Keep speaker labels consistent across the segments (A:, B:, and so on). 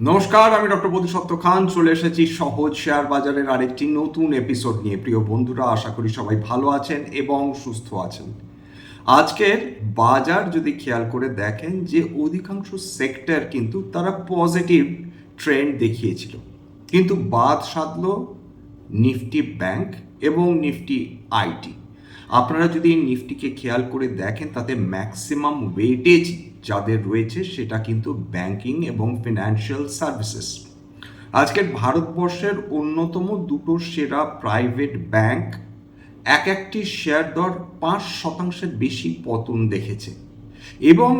A: নমস্কার, আমি ডক্টর বোধিসত্ত্ব খান চলে এসেছি সহজ শেয়ার বাজারের আরেকটি নতুন এপিসোড নিয়ে। প্রিয় বন্ধুরা, আশা করি সবাই ভালো আছেন এবং সুস্থ আছেন। আজকের বাজার যদি খেয়াল করে দেখেন যে অধিকাংশ সেক্টর কিন্তু তারা পজিটিভ ট্রেন্ড দেখিয়েছিল, কিন্তু বাদ সাধল নিফটি ব্যাংক এবং নিফটি আইটি। আপনারা যদি নিফটিকে খেয়াল করে দেখেন তাতে ম্যাক্সিমাম ওয়েটেজ যাদের রয়েছে সেটা কিন্তু ব্যাংকিং এবং ফিনান্সিয়াল সার্ভিসেস। আজকের ভারতবর্ষের অন্যতম দুটো সেরা প্রাইভেট ব্যাংক এক একটি শেয়ার দর 5% বেশি পতন দেখেছে, এবং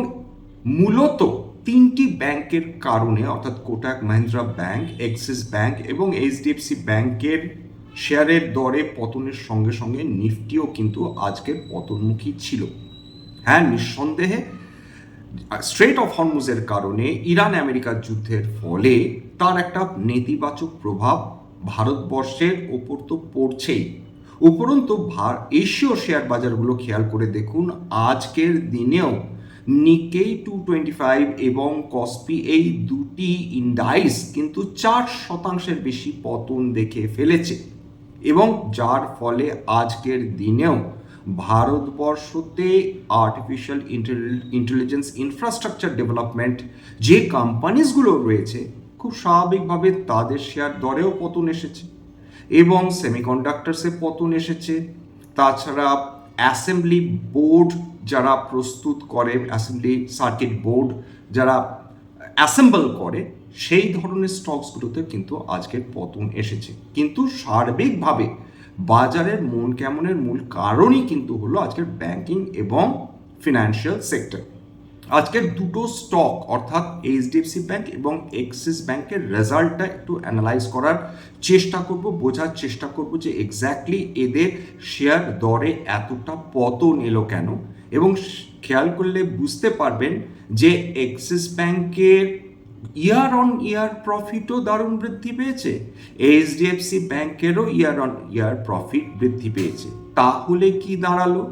A: মূলত তিনটি ব্যাংকের কারণে, অর্থাৎ Kotak Mahindra bank, axis bank এবং এইচডিএফসি ব্যাংকের শেয়ারের দরে পতনের সঙ্গে সঙ্গে নিফটিও কিন্তু আজকের পতনমুখী ছিল। হ্যাঁ, নিঃসন্দেহে স্ট্রেট অফ হরমুজের কারণে ইরান আমেরিকার যুদ্ধের ফলে তার একটা নেতিবাচক প্রভাব ভারতবর্ষের ওপর তো পড়ছেই। উপরন্তু এশীয় শেয়ার বাজারগুলো খেয়াল করে দেখুন, আজকের দিনেও নিকেই 225 এবং কসপি এই দুটি ইন্ডাইস কিন্তু 4% বেশি পতন দেখে ফেলেছে, এবং যার ফলে আজকের দিনেও ভারতবর্ষতে আর্টিফিশিয়াল ইন্টেলিজেন্স ইনফ্রাস্ট্রাকচার ডেভেলপমেন্ট যে কোম্পানিজগুলো রয়েছে, খুব স্বাভাবিকভাবে তাদের শেয়ার দরেও পতন এসেছে এবং সেমিকন্ডাক্টরসে পতন এসেছে। তাছাড়া অ্যাসেম্বলি বোর্ড যারা প্রস্তুত করে, অ্যাসেম্বলি সার্কিট বোর্ড যারা অ্যাসেম্বল করে, সেই ধরনের স্টকসগুলোতে কিন্তু আজকের পতন এসেছে। কিন্তু সার্বিকভাবে বাজারের মন কেমনের মূল কারণই কিন্তু হলো আজকের ব্যাংকিং এবং ফিনান্সিয়াল সেক্টর। আজকের দুটো স্টক অর্থাৎ এইচডিএফসি ব্যাংক এবং এক্সিস ব্যাংকের রেজাল্টটা একটু অ্যানালাইজ করার চেষ্টা করব, বোঝার চেষ্টা করব যে এক্স্যাক্টলি এদের শেয়ার দরে এতটা পতন এলো কেন। এবং খেয়াল করলে বুঝতে পারবেন যে এক্সিস ব্যাংকের ইয়ার অন ইয়ার প্রফিটও দারুণ বৃদ্ধি পেয়েছে, এইচডিএফসি ব্যাংকেরও ইয়ার অন ইয়ার প্রফিট বৃদ্ধি পেয়েছে। তাহলে কি দাঁড়ালো?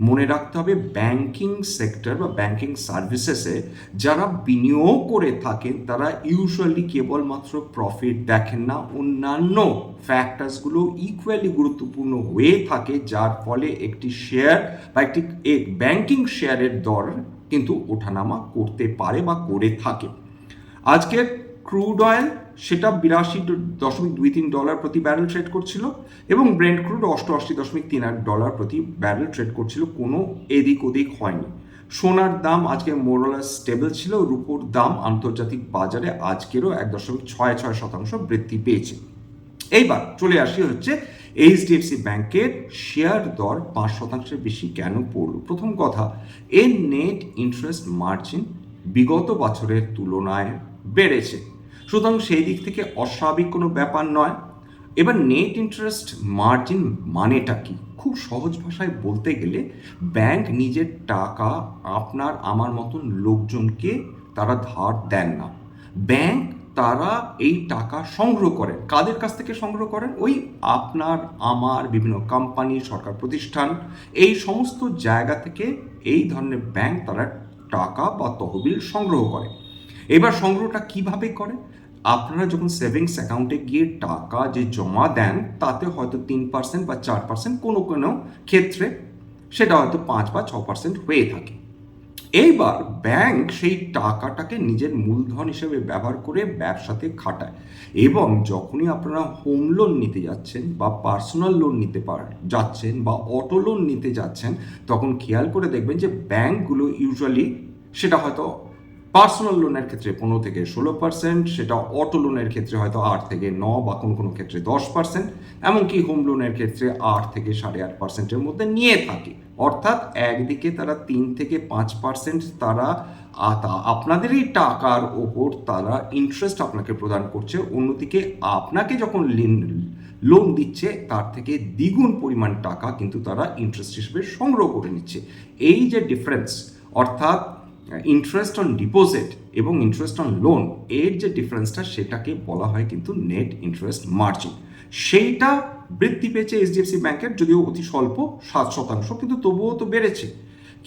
A: মনে রাখতে হবে, ব্যাংকিং সেক্টর বা ব্যাংকিং সার্ভিসেসে যারা বিনিয়োগ করে থাকেন তারা ইউজুয়ালি কেবলমাত্র প্রফিট দেখেন না, অন্যান্য ফ্যাক্টরসগুলো ইকুয়ালি গুরুত্বপূর্ণ হয়ে থাকে, যার ফলে একটি শেয়ার বা একটি ব্যাংকিং শেয়ারের দর কিন্তু ওঠানামা করতে পারে বা করে থাকে। আজকের ক্রুড অয়েল সেটা $82.23 প্রতি ব্যারেল ট্রেড করছিল, এবং ব্রেন্ট ক্রুড $88.38 প্রতি ব্যারেল ট্রেড করছিল। কোনো এদিক ওদিক হয়নি। সোনার দাম আজকে মোরলেস স্টেবল ছিল। রুপোর দাম আন্তর্জাতিক বাজারে আজকেরও 1.66% বৃদ্ধি পেয়েছে। এইবার চলে আসি হচ্ছে এইচডিএফসি ব্যাংকের শেয়ার দর 5% বেশি কেন পড়লো। প্রথম কথা, এর নেট ইন্টারেস্ট মার্জিন বিগত বছরের তুলনায় বেড়েছে, সুতরাং সেই দিক থেকে অস্বাভাবিক কোনো ব্যাপার নয়। এবার নেট ইন্টারেস্ট মার্জিন মানেটা কি? খুব সহজ ভাষায় বলতে গেলে, ব্যাংক নিজের টাকা আপনার আমার মতন লোকজনকে তারা ধার দেন না। ব্যাংক তারা এই টাকা সংগ্রহ করেন। কাদের কাছ থেকে সংগ্রহ করেন? ওই আপনার আমার বিভিন্ন কোম্পানি, সরকার প্রতিষ্ঠান, এই সমস্ত জায়গা থেকে এই ধরনের ব্যাংক তারা টাকা বা তহবিল সংগ্রহ করে। এবার সংগ্রহটা কিভাবে করে? আপনারা যখন সেভিংস অ্যাকাউন্টে গিয়ে টাকা যে জমা দেন, তাতে হয়তো 3% বা 4%, কোনো কোনো ক্ষেত্রে সেটা হয়তো 5 বা 6% হয়ে থাকে। এইবার ব্যাংক সেই টাকাটাকে নিজের মূলধন হিসেবে ব্যবহার করে ব্যবসাতে খাটায়, এবং যখনই আপনারা হোম লোন নিতে যাচ্ছেন বা পার্সোনাল লোন নিতে যাচ্ছেন বা অটো লোন নিতে যাচ্ছেন, তখন খেয়াল করে দেখবেন যে ব্যাংকগুলো ইউজুয়ালি, সেটা হয়তো পার্সোনাল লোনের ক্ষেত্রে 15 থেকে 16%, সেটা অটো লোনের ক্ষেত্রে হয়তো 8 থেকে 9 বা কোনো কোনো ক্ষেত্রে 10%, এমনকি হোম লোনের ক্ষেত্রে 8 থেকে 8.5%-এর মধ্যে নিয়ে থাকে। অর্থাৎ একদিকে তারা 3 থেকে 5% তারা আপনাদেরই টাকার ওপর তারা ইন্টারেস্ট আপনাকে প্রদান করছে, অন্যদিকে আপনাকে যখন লোন দিচ্ছে তার থেকে দ্বিগুণ পরিমাণ টাকা কিন্তু তারা ইন্টারেস্ট হিসেবে সংগ্রহ করে নিচ্ছে। এই যে ডিফারেন্স, অর্থাৎ ইন্টারেস্ট অন ডিপোজিট এবং ইন্টারেস্ট অন লোন, এর যে ডিফারেন্সটা, সেটাকে বলা হয় কিন্তু নেট ইন্টারেস্ট মার্জিন। সেইটা বৃদ্ধি পেয়েছে এইচডিএফসি ব্যাংকের, যদিও অতি স্বল্প 7%, কিন্তু তবুও তো বেড়েছে।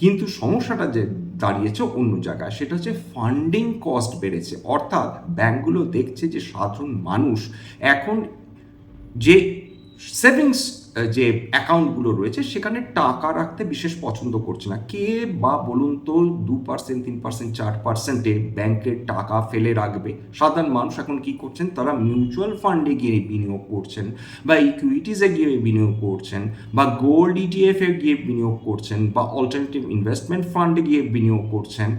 A: কিন্তু সমস্যাটা যে দাঁড়িয়েছে অন্য জায়গায়, সেটা হচ্ছে ফান্ডিং কস্ট বেড়েছে। অর্থাৎ ব্যাঙ্কগুলো দেখছে যে সাধারণ মানুষ এখন যে সেভিংস যে অ্যাকাউন্টগুলো রয়েছে সেখানে টাকা রাখতে বিশেষ পছন্দ করছে না। কে বা বলুন তো 2%, 3%, 4%-এ ব্যাংকের টাকা ফেলে রাখবে? সাধারণ মানুষ এখন কি করছেন, তারা মিউচুয়াল ফান্ডে গিয়ে বিনিয়োগ করছেন, বা ইকুইটিসে গিয়ে বিনিয়োগ করছেন, বা গোল্ড ইটিএফে গিয়ে বিনিয়োগ করছেন, বা অল্টারনেটিভ ইনভেস্টমেন্ট ফান্ডে গিয়ে বিনিয়োগ করছেন।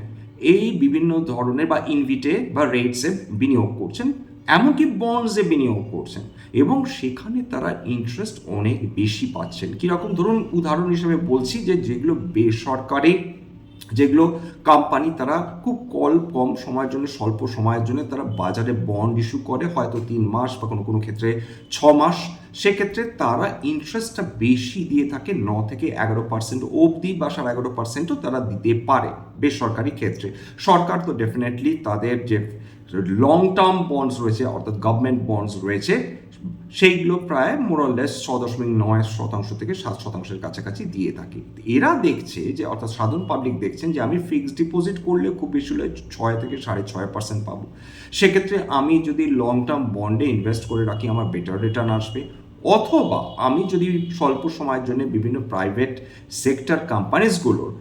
A: এই বিভিন্ন ধরনের, বা ইনভিটে বা রেটসে বিনিয়োগ করছেন, এমনকি বন্ডসে বিনিয়োগ করছেন, এবং সেখানে তারা ইন্টারেস্ট অনেক বেশি পাচ্ছেন। কীরকম, ধরুন উদাহরণ হিসেবে বলছি, যে যেগুলো বেসরকারি যেগুলো কোম্পানি, তারা খুব কম সময়ের জন্য, স্বল্প সময়ের জন্য তারা বাজারে বন্ড ইস্যু করে, হয়তো 3 মাস বা কোনো কোনো ক্ষেত্রে 6 মাস। সেক্ষেত্রে তারা ইন্টারেস্টটা বেশি দিয়ে থাকে, 9 থেকে 11% অবধি, বা 11.5%ও তারা দিতে পারে বেসরকারি ক্ষেত্রে। সরকার তো ডেফিনেটলি তাদের যে লং টার্ম বন্ডস রয়েছে, অর্থাৎ গভর্নমেন্ট বন্ডস রয়েছে, সেইগুলো প্রায় মোরাললেস 6.9% থেকে 7%-এর কাছাকাছি দিয়ে থাকে। এরা দেখছে যে, অর্থাৎ সাধারণ পাবলিক দেখছেন যে, আমি ফিক্সড ডিপোজিট করলে খুব বেশি হলে 6 থেকে 6.5% পাবো। সেক্ষেত্রে আমি যদি লং টার্ম বন্ডে ইনভেস্ট করে রাখি, আমার বেটার রিটার্ন আসবে। অথবা আমি যদি স্বল্প সময়ের জন্য বিভিন্ন প্রাইভেট সেক্টর কোম্পানিজগুলোর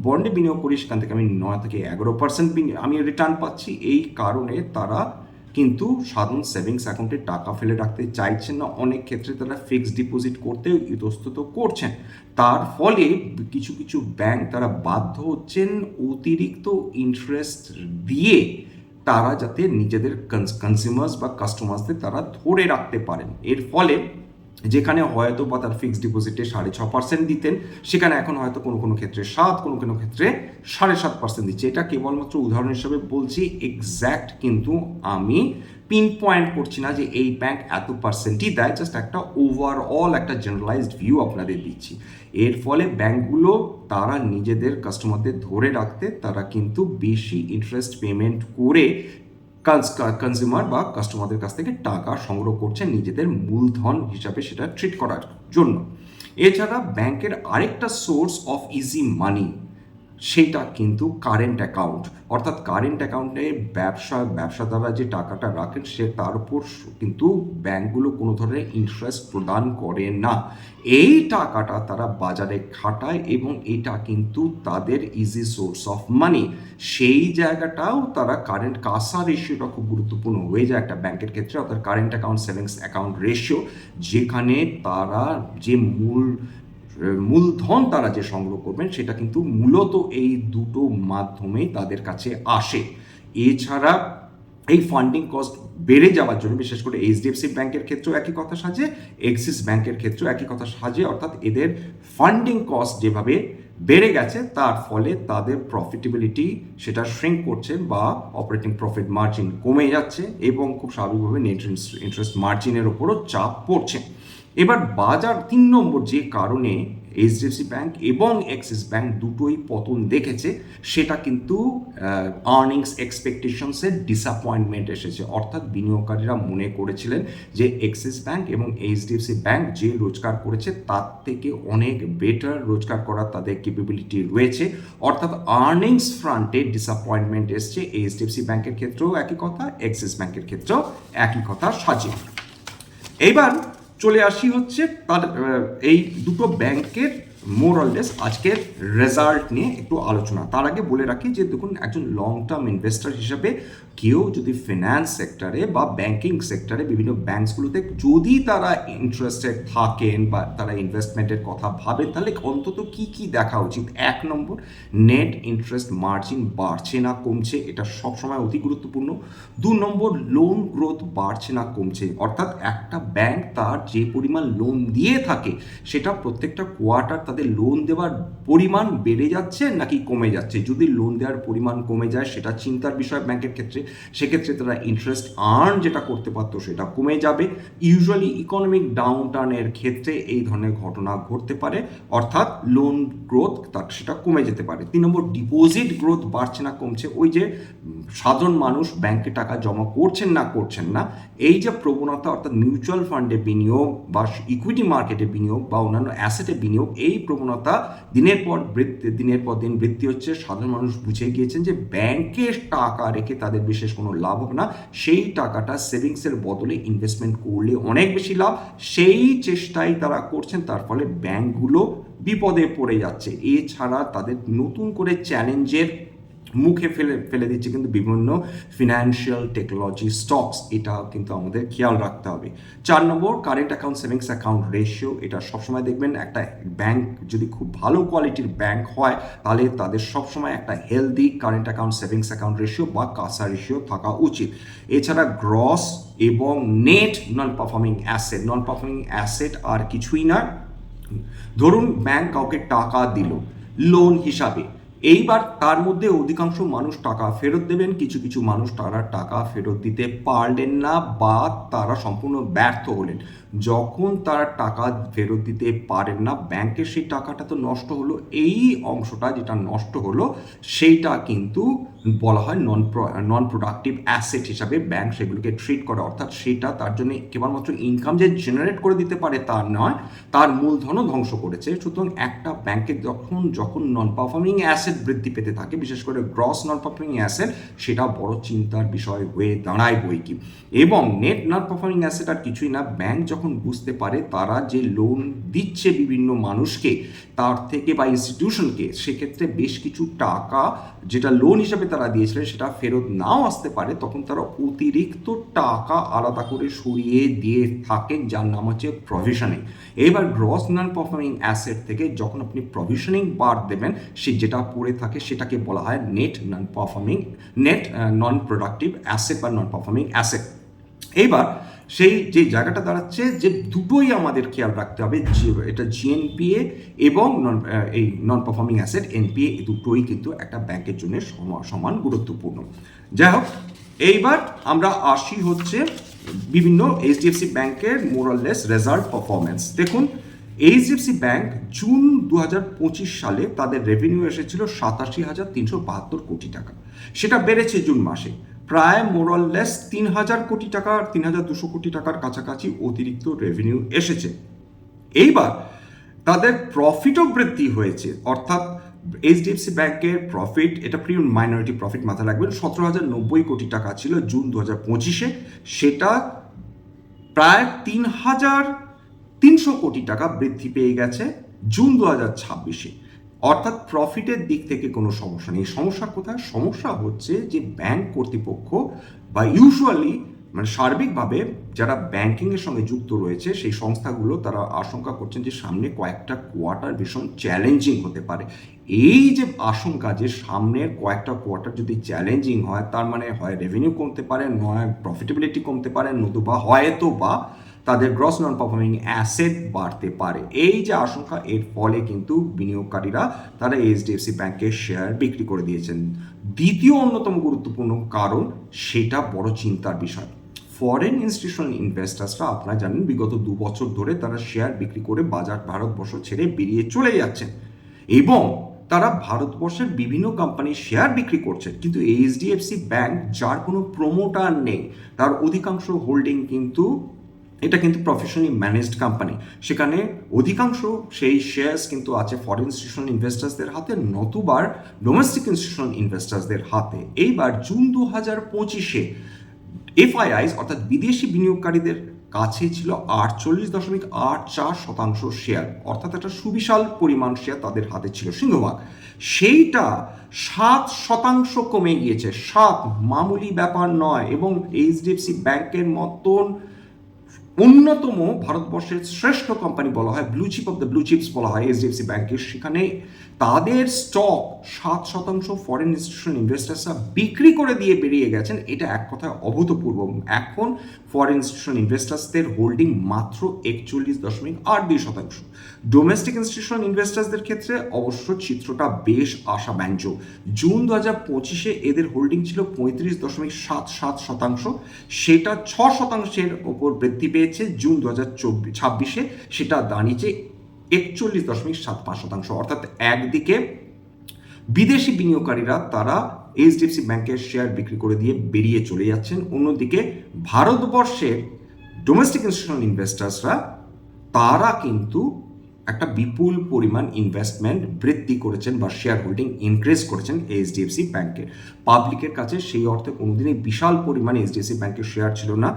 A: বন্ডে বিনিয়োগ করি, সেখান থেকে আমি 9 থেকে 11% আমি রিটার্ন পাচ্ছি। এই কারণে তারা কিন্তু সাধারণ সেভিংস অ্যাকাউন্টে টাকা ফেলে রাখতে চাইছেন না। অনেক ক্ষেত্রে তারা ফিক্সড ডিপোজিট করতেও ইতস্তত করছেন। তার ফলে কিছু কিছু ব্যাংক তারা বাধ্য হচ্ছেন অতিরিক্ত ইন্টারেস্ট দিয়ে তারা যাতে নিজেদের কনজিউমার্স বা কাস্টমার্সদের তারা ধরে রাখতে পারেন। এর ফলে যেখানে হয়তো বা তার ফিক্সড ডিপোজিটে 6.5% দিতেন, সেখানে এখন হয়তো কোনো কোনো ক্ষেত্রে 7, কোনো কোনো ক্ষেত্রে 7.5% দিচ্ছে। এটা কেবলমাত্র উদাহরণ হিসাবে বলছি, এক্স্যাক্ট কিন্তু আমি পিন পয়েন্ট করছি না যে এই ব্যাংক এত পার্সেন্টই দেয়, জাস্ট একটা ওভারঅল একটা জেনারেলাইজড ভিউ আপনাদের দিচ্ছি। এর ফলে ব্যাংকগুলো তারা নিজেদের কাস্টমারদের ধরে রাখতে তারা কিন্তু বেশি ইন্টারেস্ট পেমেন্ট করে কনজিউমার বা কাস্টমারদের কাছ থেকে টাকা সংগ্রহ করছে নিজেদের মূলধন হিসাবে সেটা ট্রিট করার জন্য। এছাড়া ব্যাংকের আরেকটা সোর্স অফ ইজি মানি, সেটা কিন্তু কারেন্ট অ্যাকাউন্ট। অর্থাৎ কারেন্ট অ্যাকাউন্টে ব্যবসাদাররা যে টাকাটা রাখেন, সে তার উপর কিন্তু ব্যাংকগুলো কোনো ধরনের ইন্টারেস্ট প্রদান করে না। এই টাকাটা তারা বাজারে খাটায়, এবং এটা কিন্তু তাদের ইজি সোর্স অফ মানি। সেই জায়গাটাও তারা কারেন্ট কাসা রেশিওটা খুব গুরুত্বপূর্ণ হয়ে যায় একটা ব্যাংকের ক্ষেত্রে, অর্থাৎ current account savings account ratio, যেখানে তারা যে মূলধন তারা যে সংগ্রহ করবেন, সেটা কিন্তু মূলত এই দুটো মাধ্যমেই তাদের কাছে আসে। এছাড়া এই ফান্ডিং কস্ট বেড়ে যাওয়ার জন্য, বিশেষ করে এইচডিএফসি ব্যাংকের ক্ষেত্রেও একই কথা সাজে, এক্সিস ব্যাংকের ক্ষেত্রেও একই কথা সাজে। অর্থাৎ এদের ফান্ডিং কস্ট যেভাবে বেড়ে গেছে, তার ফলে তাদের প্রফিটেবিলিটি সেটা শ্রিঙ্ক করছে, বা অপারেটিং প্রফিট মার্জিন কমে যাচ্ছে, এবং খুব স্বাভাবিকভাবে নেট ইন্টারেস্ট মার্জিনের ওপরও চাপ পড়ছে। এবার বাজার 3 নম্বর যে কারণে এইচডিএফসি ব্যাংক এবং অ্যাক্সিস ব্যাংক দুটোই পতন দেখেছে, সেটা কিন্তু আর্নিংস এক্সপেকটেশনসের ডিসঅ্যাপয়েন্টমেন্ট এসেছে। অর্থাৎ বিনিয়োগকারীরা মনে করেছিলেন যে অ্যাক্সিস ব্যাংক এবং এইচডিএফসি ব্যাংক যে রোজগার করেছে, তার থেকে অনেক বেটার রোজগার করার তাদের ক্যাপাবিলিটি রয়েছে। অর্থাৎ আর্নিংস ফ্রন্টে ডিসঅ্যাপয়েন্টমেন্ট এসছে। এইচডিএফসি ব্যাংকের ক্ষেত্রেও একই কথা, অ্যাক্সিস ব্যাংকের ক্ষেত্রেও একই কথা সাজে। এইবার চলে আসি হচ্ছে তার এই দুটো ব্যাংকের মোরাললেস আজকের রেজাল্ট নিয়ে একটু আলোচনা। তার আগে বলে রাখি যে, দেখুন, একজন লং টার্ম ইনভেস্টর হিসাবে কেউ যদি ফিন্যান্স সেক্টরে বা ব্যাংকিং সেক্টরে বিভিন্ন ব্যাংকসগুলোতে যদি তারা ইন্টারেস্টেড থাকেন বা তারা ইনভেস্টমেন্টের কথা ভাবেন, তাহলে অন্তত কি কি দেখা উচিত? 1 নম্বর, নেট ইন্টারেস্ট মার্জিন বাড়ছে না কমছে, এটা সবসময় অতি গুরুত্বপূর্ণ। 2 নম্বর, লোন গ্রোথ বাড়ছে না কমছে, অর্থাৎ একটা ব্যাংক তার যে পরিমাণ লোন দিয়ে থাকে, সেটা প্রত্যেকটা কোয়ার্টার তাদের লোন দেওয়ার পরিমাণ বেড়ে যাচ্ছে নাকি কমে যাচ্ছে। যদি লোন দেওয়ার পরিমাণ কমে যায়, সেটা চিন্তার বিষয় ব্যাংকের ক্ষেত্রে। সেক্ষেত্রে তারা ইন্টারেস্ট আর্ন যেটা করতে পারতো, সেটা কমে যাবে। ইউজুয়ালি ইকোনমিক ডাউনটার্নের ক্ষেত্রে এই ধরনের ঘটনা ঘটতে পারে, অর্থাৎ লোন গ্রোথ সেটা কমে যেতে পারে। 3 নম্বর, ডিপোজিট গ্রোথ বাড়ছে না কমছে। ওই যে সাধারণ মানুষ ব্যাংকে টাকা জমা করছেন না, এই যে প্রবণতা, অর্থাৎ মিউচুয়াল ফান্ডে বিনিয়োগ বা ইকুইটি মার্কেটে বিনিয়োগ বা অন্যান্য অ্যাসেটে বিনিয়োগ, এই প্রবণতা দিনের পর দিন বৃদ্ধি হচ্ছে। সাধারণ মানুষ বুঝে গিয়েছেন যে ব্যাংকে টাকা রেখে তাদের বিশেষ কোনো লাভ হবে না, সেই টাকাটা সেভিংসের বদলে ইনভেস্টমেন্ট করলে অনেক বেশি লাভ, সেই চেষ্টাই তারা করছেন। তার ফলে ব্যাংকগুলো বিপদে পড়ে যাচ্ছে। এছাড়া তাদের নতুন করে চ্যালেঞ্জের মুখে ফেলে দিচ্ছে কিন্তু বিভিন্ন ফিনান্সিয়াল টেকনোলজি স্টকস, এটা কিন্তু আমাদের খেয়াল রাখতে হবে। 4 number, current account savings account ratio. এটা সবসময় দেখবেন একটা ব্যাংক যদি খুব ভালো কোয়ালিটির ব্যাংক হয় তাহলে তাদের সবসময় একটা healthy current account savings account ratio বা কাসা রেশিও থাকা উচিত। এছাড়া গ্রস এবং নেট নন পারফর্মিং অ্যাসেট আর কিছুই না। ধরুন ব্যাংক কাউকে টাকা দিল লোন হিসাবে, এইবার তার মধ্যে অধিকাংশ মানুষ টাকা ফেরত দেবেন, কিছু কিছু মানুষ তারা টাকা ফেরত দিতে পারলেন না বা তারা সম্পূর্ণ ব্যর্থ হলেন। যখন তারা টাকা ফেরত দিতে পারেন না, ব্যাংকের সেই টাকাটা তো নষ্ট হলো, এই অংশটা যেটা নষ্ট হলো সেইটা কিন্তু বলা হয় নন প্রোডাক্টিভ অ্যাসেট হিসাবে ব্যাংক সেগুলোকে ট্রিট করে। অর্থাৎ সেটা তার জন্য কেবলমাত্র ইনকাম যে জেনারেট করে দিতে পারে তা নয়, তার মূলধনও ধ্বংস করেছে। সুতরাং একটা ব্যাংকে যখন নন পারফর্মিং অ্যাসেট বৃদ্ধি পেতে থাকে, বিশেষ করে গ্রস নন পারফর্মিং অ্যাসেট, সেটা বড় চিন্তার বিষয় হয়ে দাঁড়ায় বই কি। এবং নেট নন পারফর্মিং অ্যাসেট আর কিছুই না, ব্যাংক যখন বুঝতে পারে তারা যে লোন দিচ্ছে বিভিন্ন মানুষকে তার থেকে বা ইনস্টিটিউশনকে, সেক্ষেত্রে বেশ কিছু টাকা যেটা লোন হিসাবে তারা দিয়েছিলেন সেটা ফেরত নাও আসতে পারে, তখন তারা অতিরিক্ত টাকা আলাদা করে সরিয়ে দিয়ে থাকেন, যার নাম হচ্ছে প্রভিশনিং। এবার গ্রস নন পারফর্মিং অ্যাসেট থেকে যখন আপনি প্রভিশনিং বাদ দেবেন, সে যেটা পড়ে থাকে সেটাকে বলা হয় নেট নন প্রোডাক্টিভ অ্যাসেট বা নন পারফর্মিং অ্যাসেট। এইবার সেই যে জায়গাটা দাঁড়াচ্ছে যে দুটোই আমাদের খেয়াল রাখতে হবে, এটা জিএনপিএ এবং এই নন পারফর্মিং অ্যাসেট এনপিএ, দুটোই কিন্তু একটা ব্যাংকের জন্য সমান গুরুত্বপূর্ণ। যাই হোক, এইবার আমরা আসি হচ্ছে বিভিন্ন এইচডিএফসি ব্যাংকের মোরাললেস রেজাল্ট পারফরমেন্স। দেখুন, এইচডিএফসি ব্যাংক জুন 2025 সালে তাদের রেভিনিউ এসেছিল 87,372 কোটি টাকা, সেটা বেড়েছে জুন মাসে প্রায় মোরাললেস 3,000 কোটি টাকা, 3,200 কোটি টাকার কাছাকাছি অতিরিক্ত রেভিনিউ এসেছে। এইবার তাদের প্রফিটও বৃদ্ধি হয়েছে, অর্থাৎ এইচডিএফসি ব্যাংকের প্রফিট, এটা প্রি মাইনরিটি প্রফিট মাথায় রাখবেন, 17,090 কোটি টাকা ছিল জুন 2025-এ, সেটা প্রায় 3,300 কোটি টাকা বৃদ্ধি পেয়ে গেছে জুন 2026-এ। অর্থাৎ প্রফিটের দিক থেকে কোনো সমস্যা নেই। সমস্যা কোথায়? সমস্যা হচ্ছে যে ব্যাংক কর্তৃপক্ষ বা ইউজুয়ালি সার্বিকভাবে যারা ব্যাংকিংয়ের সঙ্গে যুক্ত রয়েছে সেই সংস্থাগুলো তারা আশঙ্কা করছেন যে সামনে কয়েকটা কোয়ার্টার ভীষণ চ্যালেঞ্জিং হতে পারে। এই যে আশঙ্কা যে সামনের কয়েকটা কোয়ার্টার যদি চ্যালেঞ্জিং হয়, তার মানে হয় রেভিনিউ কমতে পারে, নয় প্রফিটেবিলিটি কমতে পারে, নতুবা হয়তো বা তাদের গ্রস নন পারফর্মিং অ্যাসেট বাড়তে পারে। এই যে আশঙ্কা, এর ফলে কিন্তু বিনিয়োগকারীরা তারা এইচডিএফসি ব্যাংকের শেয়ার বিক্রি করে দিয়েছেন। দ্বিতীয় অন্যতম গুরুত্বপূর্ণ কারণ, সেটা বড় চিন্তার বিষয়, ফরেন ইনস্টিটিউশনাল ইনভেস্টার্সরা আপনারা জানেন বিগত 2 বছর ধরে তারা শেয়ার বিক্রি করে ভারতবর্ষ ছেড়ে বেরিয়ে চলে যাচ্ছেন এবং তারা ভারতবর্ষের বিভিন্ন কোম্পানির শেয়ার বিক্রি করছেন। কিন্তু এইচডিএফসি ব্যাংক, যার কোনো প্রমোটার নেই, তার অধিকাংশ হোল্ডিং কিন্তু এটা কিন্তু প্রফেশনালি ম্যানেজড কোম্পানি, সেখানে অধিকাংশ সেই শেয়ার্স কিন্তু আছে ফরেন ইনস্টিটিউশনাল ইনভেস্টার্সদের হাতে, নতুবার ডোমেস্টিক ইনস্টিটিউশনাল ইনভেস্টার্সদের হাতে। এইবার জুন 2025-এ এফআইআইস অর্থাৎ বিদেশি বিনিয়োগকারীদের কাছে ছিল 48.84% শেয়ার, অর্থাৎ একটা সুবিশাল পরিমাণ শেয়ার তাদের হাতে ছিল, সিংহভাগ। সেইটা 7% কমে গিয়েছে, 7, মামুলি ব্যাপার নয়। এবং এইচডিএফসি ব্যাংকের মতন অন্যতম ভারতবর্ষের শ্রেষ্ঠ কোম্পানি বলা হয়, blue chip of the blue chips বলা হয় এইচডিএফসি ব্যাংকের, সেখানে তাদের স্টক 7% ফরেন ইনস্টিটিউশনাল ইনভেস্টার্সরা বিক্রি করে দিয়ে বেরিয়ে গেছেন। এটা এক কথায় অভূতপূর্ব। এখন ফরেন ইনস্টিটিউশনাল ইনভেস্টার্সদের হোল্ডিং মাত্র 41.82%। ডোমেস্টিক ইনস্টিটিউশনাল ইনভেস্টার্সদের ক্ষেত্রে অবশ্য চিত্রটা বেশ আশাব্যঞ্জক। জুন 2025-এ এদের হোল্ডিং ছিল 35.77%, সেটা 6%-এর ওপর বৃদ্ধি পেয়েছে জুন 2026-এ, সেটা দাঁড়িয়েছে 41.75%। অর্থাৎ একদিকে বিদেশি বিনিয়োগকারীরা তারা এইচডিএফসি ব্যাংকের শেয়ার বিক্রি করে দিয়ে বেরিয়ে চলে যাচ্ছেন, অন্যদিকে ভারতবর্ষের ডোমেস্টিক ইনস্টিটিউশনাল ইনভেস্টার্সরা তারা কিন্তু একটা বিপুল পরিমাণ ইনভেস্টমেন্ট বৃদ্ধি করেছেন বা শেয়ার হোল্ডিং ইনক্রিজ করেছেন এইচডিএফসি ব্যাংকের। পাবলিকের কাছে সেই অর্থে কোনোদিনই বিশাল পরিমাণ এইচডিএফসি ব্যাংকের শেয়ার ছিল না।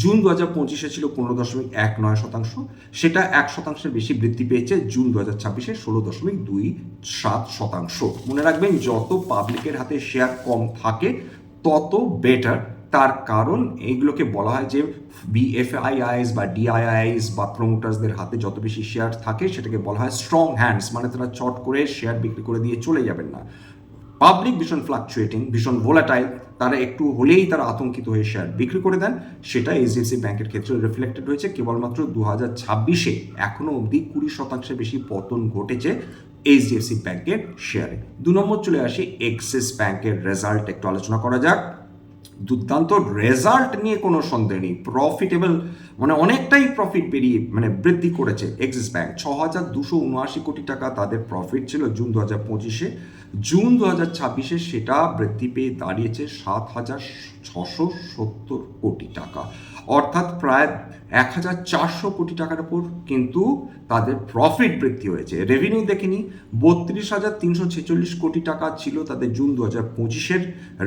A: জুন 2025-এ ছিল 15.19%, সেটা 1% বেশি বৃদ্ধি পেয়েছে জুন 2026-এ 16.27%। মনে রাখবেন, যত পাবলিকের হাতে শেয়ার কম থাকে তত বেটার। তার কারণ এইগুলোকে বলা হয় যে বিএফআইআইস বা ডিআইআইস বা প্রমোটার্সদের হাতে যত বেশি শেয়ার থাকে সেটাকে বলা হয় স্ট্রং হ্যান্ডস, মানে তারা চট করে শেয়ার বিক্রি করে দিয়ে চলে যাবেন না। পাবলিক ভীষণ ফ্লাকচুয়েটিং, ভীষণ ভোলাটাইল, তারা একটু হলেই তারা আতঙ্কিত হয়ে শেয়ার বিক্রি করে দেন। সেটা এইচডিএফসি ব্যাংকের ক্ষেত্রে রিফ্লেক্টেড হয়েছে। কেবলমাত্র 2026-এ এখনো অবধি 20% বেশি পতন ঘটেছে এইচডিএফসি ব্যাংকের শেয়ারে। 2 নম্বর চলে আসি এক্সিস ব্যাংকের রেজাল্ট একটু আলোচনা করা যাক। দুর্দান্ত রেজাল্ট নিয়ে কোনো সন্দেহ নেই, প্রফিটেবল, মানে অনেকটাই প্রফিট বৃদ্ধি করেছে এক্সিস ব্যাংক। 6,279 কোটি টাকা তাদের প্রফিট ছিল জুন 2025-এ। জুন 2026-এ সেটা বৃদ্ধি পেয়ে দাঁড়িয়েছে 7,670 কোটি টাকা, অর্থাৎ প্রায় 1,400 কোটি টাকার উপর কিন্তু তাদের প্রফিট বৃদ্ধি হয়েছে। রেভিনিউ দেখে নিই, 32,346 কোটি টাকা ছিল তাদের জুন 2025-এর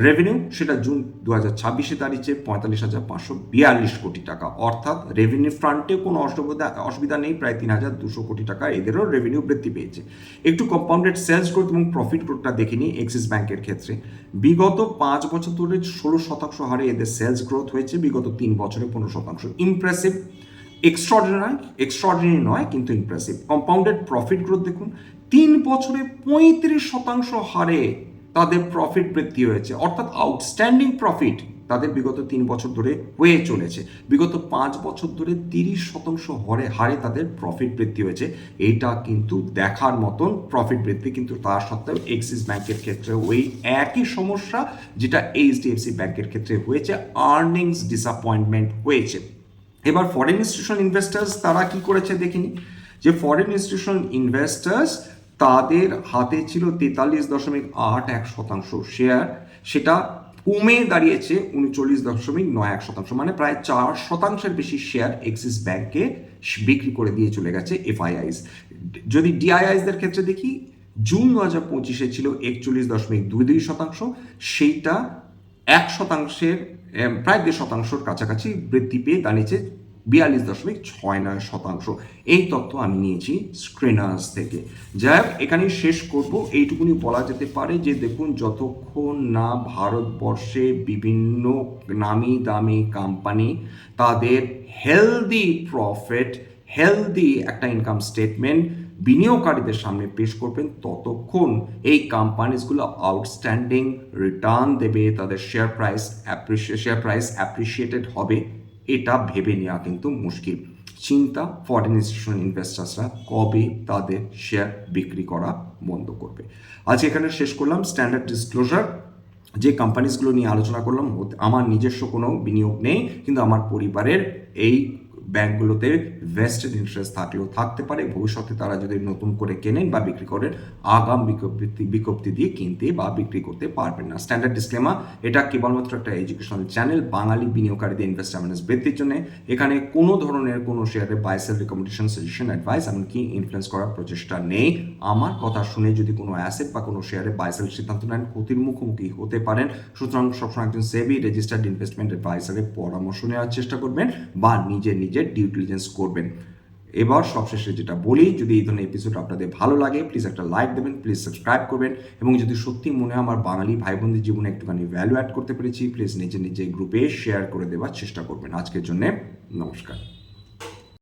A: রেভিনিউ, সেটা জুন 2026-এ দাঁড়িয়েছে 45,542 কোটি টাকা, অর্থাৎ রেভিনিউ ফ্রন্টে কোনো অসুবিধা নেই। প্রায় 3,200 কোটি টাকা এদেরও রেভিনিউ বৃদ্ধি পেয়েছে। একটু কম্পাউন্ডেড সেলস গ্রোথ এবং প্রফিট গ্রোথটা দেখে নিই এক্সিস ব্যাংকের ক্ষেত্রে। বিগত 5 বছর ধরে 16% হারে এদের সেলস গ্রোথ হয়েছে, বিগত 3 বছরে 15%। ইমপ্রেসিভ, এক্সট্রাঅর্ডিনারি নয় কিন্তু ইমপ্রেসিভ। কম্পাউন্ডেড প্রফিট গ্রোথ দেখুন, 3 বছরে 35% হারে তাদের প্রফিট বৃদ্ধি হয়েছে, অর্থাৎ আউটস্ট্যান্ডিং প্রফিট তাদের বিগত 3 বছর ধরে হয়ে চলেছে। বিগত 5 বছর ধরে 30% হারে তাদের প্রফিট বৃদ্ধি হয়েছে। এইটা কিন্তু দেখার মতন প্রফিট বৃদ্ধি, কিন্তু তার সত্ত্বেও এক্সিস ব্যাংকের ক্ষেত্রে ওই একই সমস্যা যেটা এইচডিএফসি ব্যাংকের ক্ষেত্রে হয়েছে, আর্নিংস ডিসঅ্যাপয়েন্টমেন্ট হয়েছে। এবার ফরেন ইনস্টিটিউশন ইনভেস্টার্স তারা কি করেছে দেখিনি, যে ফরেন ইনস্টিটিউশন ইনভেস্টার্স তাদের হাতে ছিল 43.81% শেয়ার, সেটা কমে দাঁড়িয়েছে 39.91%, মানে প্রায় 4% বেশি শেয়ার এক্সিস ব্যাংকে বিক্রি করে দিয়ে চলে গেছে এফআইআইস। যদি ডিআইআইসদের ক্ষেত্রে দেখি, জুন 2025-এ ছিল 41.22%, সেইটা 1%, প্রায় 1.5%-র কাছাকাছি বৃদ্ধি পেয়ে দাঁড়িয়েছে 42.69%। এই তথ্য আমি নিয়েছি স্ক্রিনার্স থেকে। যাই হোক, এখানেই শেষ করব। এইটুকুনি বলা যেতে পারে যে দেখুন, যতক্ষণ না ভারতবর্ষে বিভিন্ন নামি দামি কোম্পানি তাদের হেলদি প্রফিট, হেলদি একটা ইনকাম স্টেটমেন্ট বিনিয়োগকারীদের সামনে পেশ করবেন, ততক্ষণ এই কোম্পানিজগুলো আউটস্ট্যান্ডিং রিটার্ন দেবে, তাদের শেয়ার প্রাইস অ্যাপ্রিসিয়েটেড হবে, এটা ভেবে নেওয়া কিন্তু মুশকিল। চিন্তা ফরেন ইনস্টিটিউশন ইনভেস্টার্সরা কবে তাদের শেয়ার বিক্রি করা বন্ধ করবে। আজ এখানে শেষ করলাম। স্ট্যান্ডার্ড ডিসক্লোজার, যে কোম্পানিজগুলো নিয়ে আলোচনা করলাম, আমার নিজস্ব কোনো বিনিয়োগ নেই, কিন্তু আমার পরিবারের এই ব্যাংকগুলোতে ভেস্টেড ইন্টারেস্ট থাকলেও থাকতে পারে। ভবিষ্যতে তারা যদি নতুন করে কেনেন বা বিক্রি করেন, আগাম বিজ্ঞপ্তি দিয়ে কিনতে বা বিক্রি করতে পারবেন না। স্ট্যান্ডার্ড ডিসক্লেমার, এটা কেবলমাত্র একটা এডুকেশনাল চ্যানেল বাঙালি বিনিয়োগকারীদের ইনভেস্ট অ্যাওয়ারনেস বৃদ্ধির জন্য। এখানে কোনো ধরনের কোনো শেয়ারের buy sell recommendation, suggestion, advice এমনকি ইনফ্লুয়েন্স করার প্রচেষ্টা নেই। আমার কথা শুনে যদি কোনো অ্যাসেট বা কোনো শেয়ারে বাই সেল সিদ্ধান্ত নেন, ক্ষতির মুখোমুখি হতে পারেন। সুতরাং সবসময় একজন সেবি রেজিস্টার্ড ইনভেস্টমেন্ট অ্যাডভাইসারের পরামর্শ নেওয়ার চেষ্টা করবেন বা নিজের ডিউ ডিলিজেন্স করবেন। এবার সবশেষে যেটা বলি, যদি এই ধরনের এপিসোড আপনাদের ভালো লাগে, প্লিজ একটা লাইক দেবেন, প্লিজ সাবস্ক্রাইব করবেন, এবং যদি সত্যি মনে হয় আমার বাঙালি ভাই বোনদের জীবনে একটুখানি ভ্যালু অ্যাড করতে পেরেছি, প্লিজ নিজে গ্রুপে শেয়ার করে দেওয়ার চেষ্টা করবেন। আজকের জন্য নমস্কার।